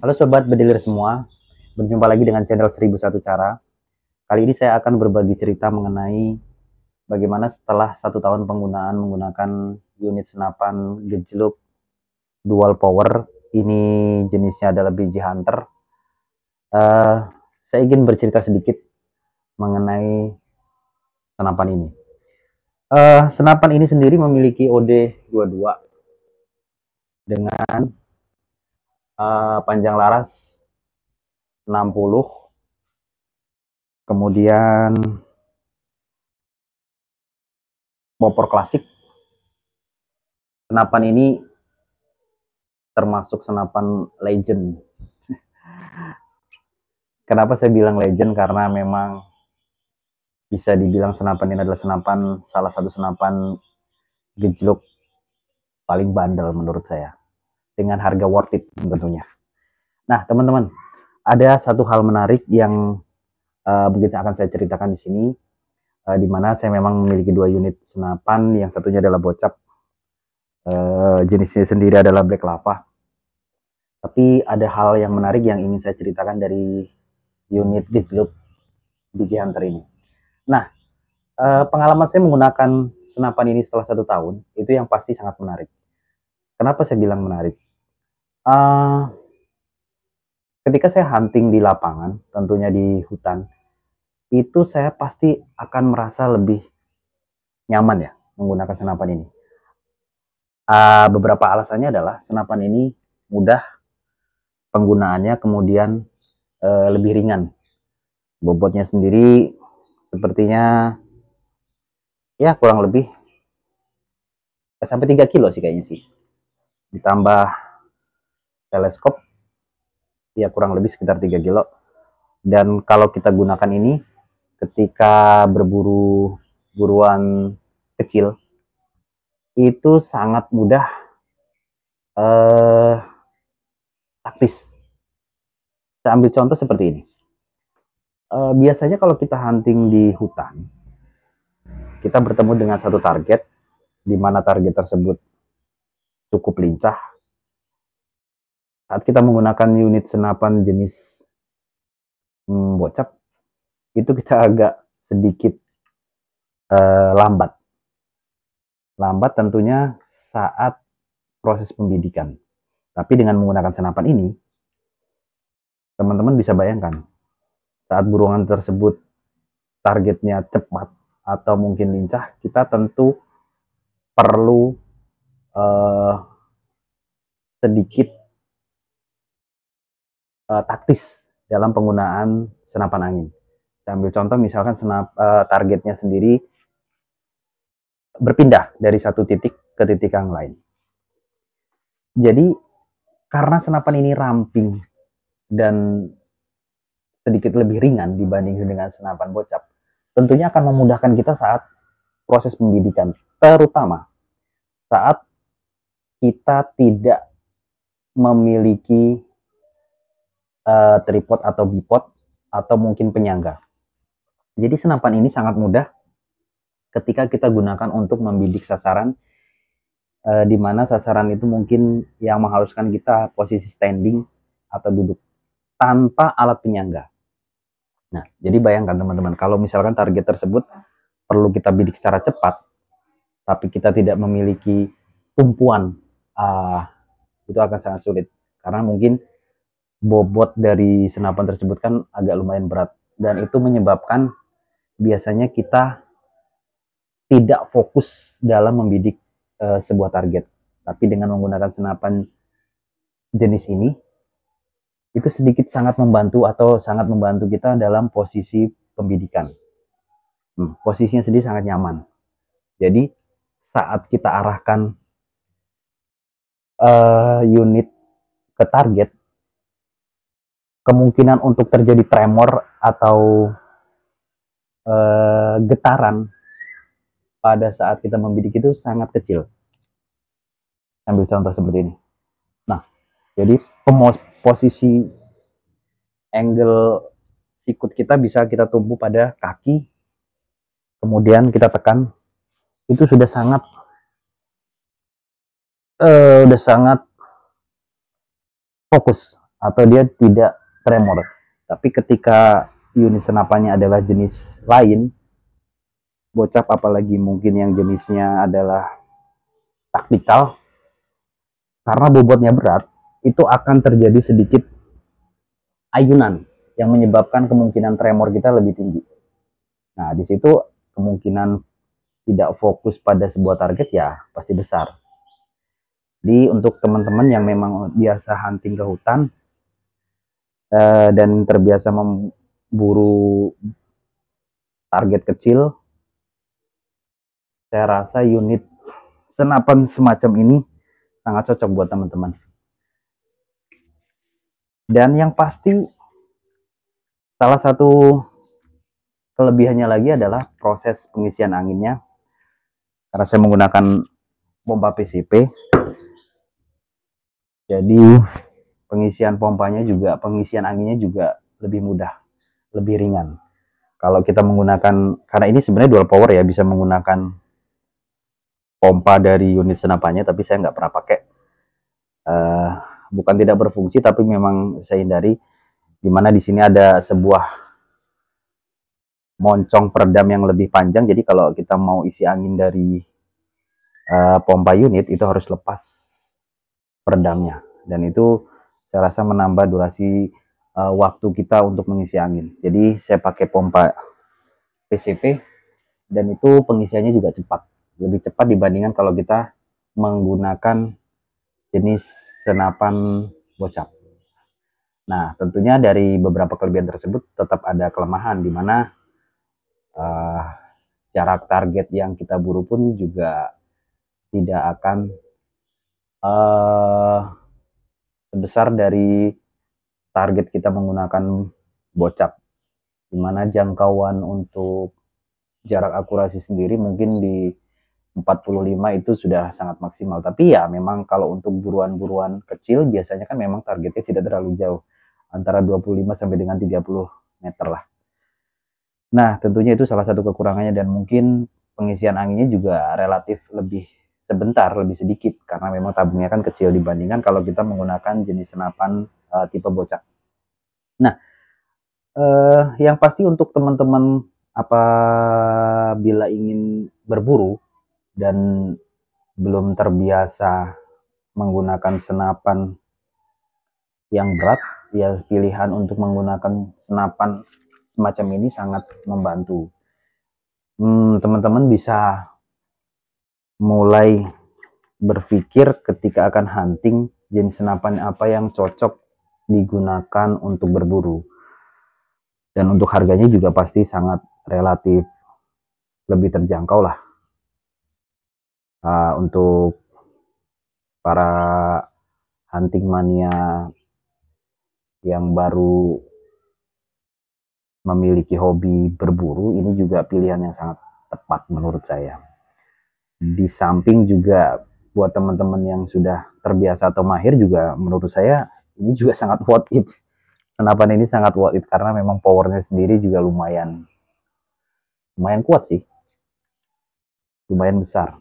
Halo Sobat Bediler semua, berjumpa lagi dengan channel 1001 Cara. Kali ini saya akan berbagi cerita mengenai bagaimana setelah 1 tahun penggunaan menggunakan unit senapan gejluk dual power, ini jenisnya adalah BJ Hunter. Saya ingin bercerita sedikit mengenai senapan ini. Senapan ini sendiri memiliki OD22 dengan panjang laras 60, kemudian bopor klasik. Senapan ini termasuk senapan legend. Kenapa saya bilang legend? Karena memang bisa dibilang senapan ini adalah salah satu senapan gejluk paling bandel menurut saya, dengan harga worth it tentunya. Nah teman-teman, ada satu hal menarik yang mungkin akan saya ceritakan di sini, di mana saya memang memiliki 2 unit senapan. Yang satunya adalah bocap, jenisnya sendiri adalah Black Lava. Tapi ada hal yang menarik yang ingin saya ceritakan dari unit gejluk BJ Hunter ini. Nah, pengalaman saya menggunakan senapan ini setelah 1 tahun, itu yang pasti sangat menarik. Kenapa saya bilang menarik? Ketika saya hunting di lapangan, tentunya di hutan, itu saya pasti akan merasa lebih nyaman ya menggunakan senapan ini. Beberapa alasannya adalah senapan ini mudah penggunaannya, kemudian lebih ringan. Bobotnya sendiri sepertinya ya kurang lebih sampai 3 kilo sih kayaknya sih. Ditambah teleskop ya kurang lebih sekitar 3 kilo. Dan kalau kita gunakan ini ketika berburu buruan kecil, itu sangat mudah taktis. Saya ambil contoh seperti ini. Biasanya kalau kita hunting di hutan, kita bertemu dengan satu target, di mana target tersebut cukup lincah. Saat kita menggunakan unit senapan jenis bocap, itu kita agak sedikit lambat. Lambat tentunya saat proses pembidikan. Tapi dengan menggunakan senapan ini, teman-teman bisa bayangkan, saat buruan tersebut targetnya cepat atau mungkin lincah, kita tentu perlu sedikit taktis dalam penggunaan senapan angin. Saya ambil contoh misalkan targetnya sendiri berpindah dari satu titik ke titik yang lain. Jadi karena senapan ini ramping dan sedikit lebih ringan dibanding dengan senapan bocap, tentunya akan memudahkan kita saat proses pembidikan, terutama saat kita tidak memiliki tripod atau bipod atau mungkin penyangga. Jadi senapan ini sangat mudah ketika kita gunakan untuk membidik sasaran, di mana sasaran itu mungkin yang mengharuskan kita posisi standing atau duduk tanpa alat penyangga. Nah, jadi bayangkan teman-teman, kalau misalkan target tersebut perlu kita bidik secara cepat, tapi kita tidak memiliki tumpuan, itu akan sangat sulit. Karena mungkin bobot dari senapan tersebut kan agak lumayan berat, dan itu menyebabkan biasanya kita tidak fokus dalam membidik sebuah target. Tapi dengan menggunakan senapan jenis ini, itu sedikit sangat membantu atau sangat membantu kita dalam posisi pembidikan. Posisinya sendiri sangat nyaman. Jadi saat kita arahkan unit ke target, kemungkinan untuk terjadi tremor atau getaran pada saat kita membidik itu sangat kecil. Ambil contoh seperti ini. Nah, jadi posisi angle sikut kita bisa kita tumpu pada kaki, kemudian kita tekan, itu sudah sangat fokus atau dia tidak tremor. Tapi ketika unit senapannya adalah jenis lain, bocap apalagi mungkin yang jenisnya adalah taktikal, karena bobotnya berat, itu akan terjadi sedikit ayunan yang menyebabkan kemungkinan tremor kita lebih tinggi. Nah, di situ kemungkinan tidak fokus pada sebuah target ya pasti besar. Jadi untuk teman-teman yang memang biasa hunting ke hutan dan terbiasa memburu target kecil, saya rasa unit senapan semacam ini sangat cocok buat teman-teman. Dan yang pasti salah satu kelebihannya lagi adalah proses pengisian anginnya. Karena saya menggunakan pompa PCP, jadi pengisian anginnya juga lebih mudah, lebih ringan. Kalau kita menggunakan, karena ini sebenarnya dual power ya, bisa menggunakan pompa dari unit senapannya, tapi saya nggak pernah pakai. Bukan tidak berfungsi, tapi memang saya hindari. Dimana di sini ada sebuah moncong peredam yang lebih panjang, jadi kalau kita mau isi angin dari pompa unit itu harus lepas peredamnya, dan itu saya rasa menambah durasi waktu kita untuk mengisi angin. Jadi saya pakai pompa PCP dan itu pengisiannya juga cepat, lebih cepat dibandingkan kalau kita menggunakan jenis senapan bocap. Nah, tentunya dari beberapa kelebihan tersebut tetap ada kelemahan, di mana jarak target yang kita buru pun juga tidak akan sebesar dari target kita menggunakan bocap, dimana jangkauan untuk jarak akurasi sendiri mungkin di 45 itu sudah sangat maksimal. Tapi ya memang kalau untuk buruan-buruan kecil biasanya kan memang targetnya tidak terlalu jauh, antara 25 sampai dengan 30 meter lah. Nah, tentunya itu salah satu kekurangannya, dan mungkin pengisian anginnya juga relatif lebih sebentar, lebih sedikit, karena memang tabungnya kan kecil dibandingkan kalau kita menggunakan jenis senapan tipe bocap. Nah, yang pasti untuk teman-teman apabila ingin berburu dan belum terbiasa menggunakan senapan yang berat, ya pilihan untuk menggunakan senapan semacam ini sangat membantu. Teman-teman bisa mulai berpikir ketika akan hunting, jenis senapan apa yang cocok digunakan untuk berburu. Dan untuk harganya juga pasti sangat relatif lebih terjangkau lah. Untuk para hunting mania yang baru memiliki hobi berburu, ini juga pilihan yang sangat tepat menurut saya. Di samping juga buat teman-teman yang sudah terbiasa atau mahir juga, menurut saya ini juga sangat worth it. Senapan ini sangat worth it karena memang powernya sendiri juga lumayan kuat sih, lumayan besar.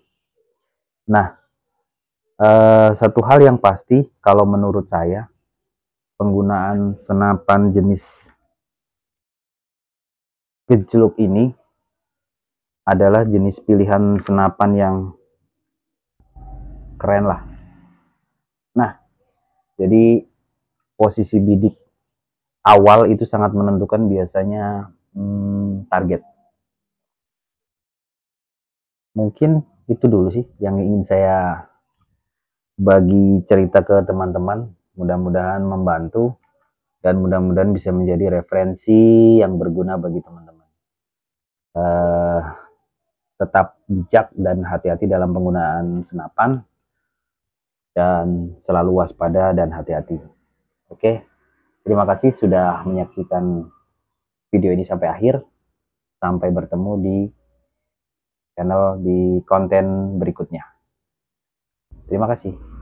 Nah, satu hal yang pasti kalau menurut saya, penggunaan senapan jenis gejluk ini adalah jenis pilihan senapan yang keren lah. Nah, jadi posisi bidik awal itu sangat menentukan biasanya target. Mungkin itu dulu sih yang ingin saya bagi cerita ke teman-teman. Mudah-mudahan membantu dan mudah-mudahan bisa menjadi referensi yang berguna bagi teman-teman. Tetap bijak dan hati-hati dalam penggunaan senapan, dan selalu waspada dan hati-hati. Oke, terima kasih sudah menyaksikan video ini sampai akhir. Sampai bertemu di channel di konten berikutnya. Terima kasih.